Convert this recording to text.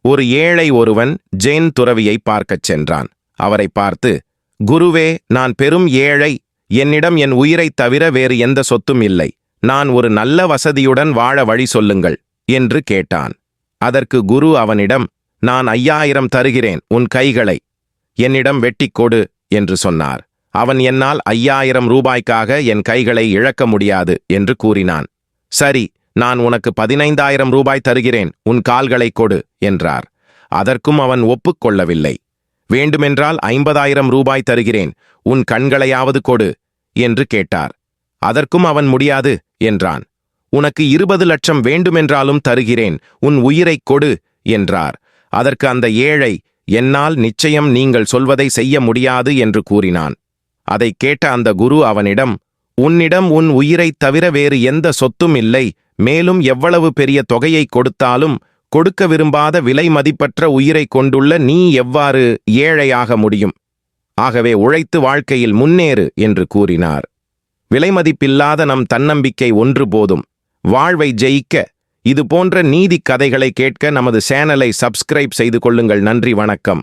ஒரு ஏழை ஒருவன் ஜெயின் துறவியை பார்க்கச் சென்றான். அவரை பார்த்து, குருவே, நான் பெரும் ஏழை. என்னிடம் என் உயிரைத் தவிர வேறு எந்த சொத்தும் இல்லை. நான் ஒரு நல்ல வசதியுடன் வாழ வழி சொல்லுங்கள் என்று கேட்டான். அதற்கு குரு அவனிடம், நான் 5000 தருகிறேன், உன் கைகளை என்னிடம் வெட்டிக் கொடு என்று சொன்னார். அவன், என்னால் 5000 ரூபாய்க்காக என் கைகளை இழக்க முடியாது என்று கூறினான். சரி, நான் உனக்கு 15000 ரூபாய் தருகிறேன், உன் கால்களை கொடு என்றார். அதற்கும் அவன் ஒப்புக்கொள்ளவில்லை. வேண்டுமென்றால் 50000 ரூபாய் தருகிறேன், உன் கண்களையாவது கொடு என்று கேட்டார். அதற்கும் அவன் முடியாது என்றான். உனக்கு 20 லட்சம் வேண்டுமென்றாலும் தருகிறேன், உன் உயிரைக் கொடு என்றார். அதற்கு அந்த ஏழை, என்னால் நிச்சயம் நீங்கள் சொல்வதை செய்ய முடியாது என்று கூறினான். அதைக் கேட்ட அந்த குரு அவனிடம், உன்னிடம் உன் உயிரைத் தவிர வேறு எந்த சொத்தும் இல்லை. மேலும் எவ்வளவு பெரிய தொகையை கொடுத்தாலும் கொடுக்க விரும்பாத விலை மதிப்பற்ற உயிரை கொண்டுள்ள நீ எவ்வாறு ஏழையாக முடியும்? ஆகவே உழைத்து வாழ்க்கையில் முன்னேறு என்று கூறினார். விலைமதிப்பில்லாத நம் தன்னம்பிக்கை ஒன்று போதும் வாழ்வை ஜெயிக்க. இது போன்ற நீதிக் கதைகளை கேட்க நமது சேனலை சப்ஸ்கிரைப் செய்து கொள்ளுங்கள். நன்றி, வணக்கம்.